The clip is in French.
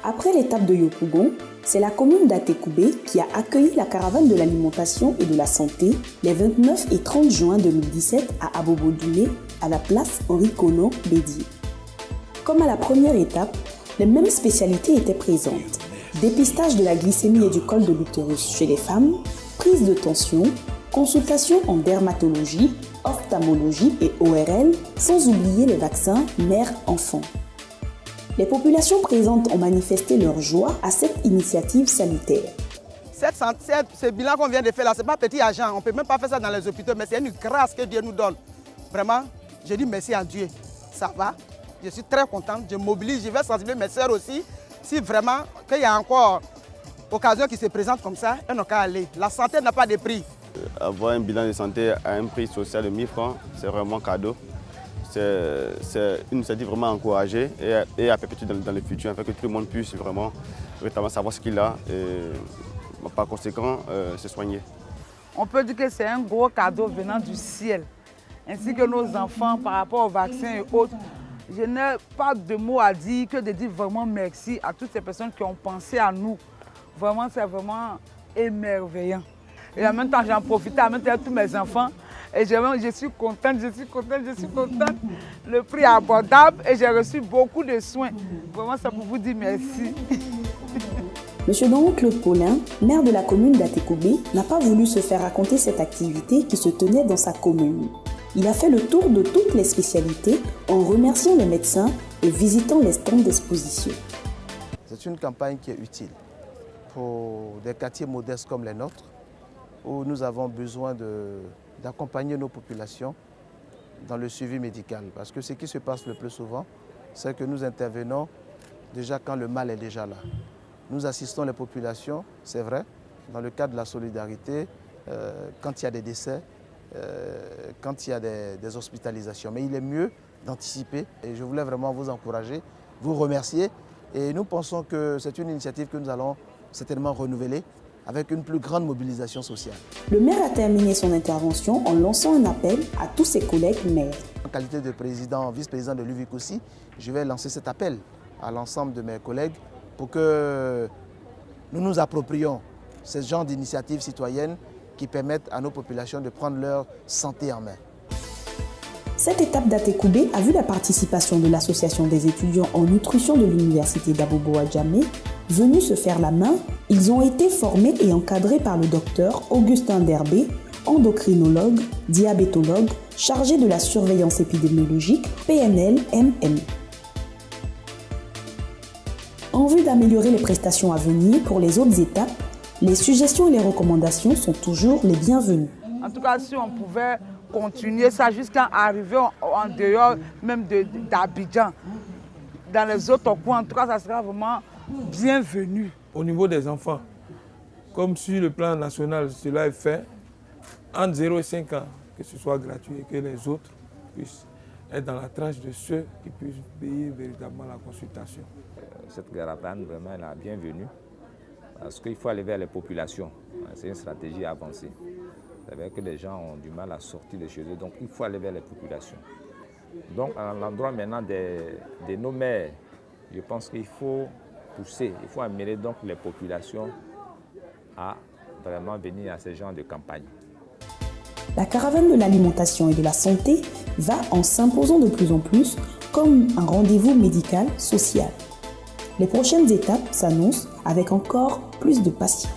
Après l'étape de Yopougon, c'est la commune d'Atekoubé qui a accueilli la caravane de l'alimentation et de la santé les 29 et 30 juin 2017 à Abobo-Doulé, à la place Henri Konan Bédié. Comme à la première étape, les mêmes spécialités étaient présentes. Dépistage de la glycémie et du col de l'utérus chez les femmes, prise de tension, consultation en dermatologie, ophtalmologie et ORL, sans oublier les vaccins mère-enfant. Les populations présentes ont manifesté leur joie à cette initiative sanitaire. Ce bilan qu'on vient de faire là, ce n'est pas petit argent. On ne peut même pas faire ça dans les hôpitaux, mais c'est une grâce que Dieu nous donne. Vraiment, je dis merci à Dieu. Ça va, je suis très contente, je mobilise, je vais sensibiliser mes soeurs aussi. Si vraiment, qu'il y a encore occasion qui se présente comme ça, elles n'ont qu'à aller. La santé n'a pas de prix. Avoir un bilan de santé à un prix social de 1000 francs, c'est vraiment cadeau. C'est une initiative vraiment encouragée et à perpétuer dans le futur, afin que tout le monde puisse vraiment savoir ce qu'il a et par conséquent se soigner. On peut dire que c'est un gros cadeau venant du ciel, ainsi que nos enfants par rapport aux vaccins et autres. Je n'ai pas de mots à dire que de dire vraiment merci à toutes ces personnes qui ont pensé à nous. Vraiment, c'est vraiment émerveillant. Et en même temps, j'en profite à mettre tous mes enfants. Et je suis contente. Le prix est abordable et j'ai reçu beaucoup de soins. Vraiment, c'est pour vous dire merci. Monsieur Don-Claude Paulin, maire de la commune d'Atekoubé, n'a pas voulu se faire raconter cette activité qui se tenait dans sa commune. Il a fait le tour de toutes les spécialités en remerciant les médecins et visitant les stands d'exposition. C'est une campagne qui est utile pour des quartiers modestes comme les nôtres, où nous avons besoin d'accompagner nos populations dans le suivi médical. Parce que ce qui se passe le plus souvent, c'est que nous intervenons déjà quand le mal est déjà là. Nous assistons les populations, c'est vrai, dans le cadre de la solidarité, quand il y a des décès, quand il y a des hospitalisations. Mais il est mieux d'anticiper et je voulais vraiment vous encourager, vous remercier. Et nous pensons que c'est une initiative que nous allons certainement renouveler avec une plus grande mobilisation sociale. Le maire a terminé son intervention en lançant un appel à tous ses collègues maires. En qualité de président, vice-président de l'UVIC aussi, je vais lancer cet appel à l'ensemble de mes collègues pour que nous nous approprions ce genre d'initiatives citoyennes qui permettent à nos populations de prendre leur santé en main. Cette étape d'Atekoubé a vu la participation de l'Association des étudiants en nutrition de l'Université d'Abobo-Adjamé. Venus se faire la main, ils ont été formés et encadrés par le docteur Augustin Derbé, endocrinologue, diabétologue, chargé de la surveillance épidémiologique PNL-MM. En vue d'améliorer les prestations à venir pour les autres étapes, les suggestions et les recommandations sont toujours les bienvenues. En tout cas, si on pouvait continuer ça jusqu'à arriver en dehors même d'Abidjan, dans les autres coins, en tout cas, ça sera vraiment bienvenu. Au niveau des enfants, comme sur le plan national, cela est fait, entre 0 et 5 ans, que ce soit gratuit et que les autres puissent être dans la tranche de ceux qui puissent payer véritablement la consultation. Cette caravane, vraiment, elle est bienvenue parce qu'il faut aller vers les populations. C'est une stratégie avancée. Vous savez que les gens ont du mal à sortir de chez eux, donc il faut aller vers les populations. Donc, à l'endroit maintenant de nos maires, je pense qu'il faut pousser, il faut amener donc les populations à vraiment venir à ce genre de campagne. La caravane de l'alimentation et de la santé va en s'imposant de plus en plus comme un rendez-vous médical social. Les prochaines étapes s'annoncent avec encore plus de patients.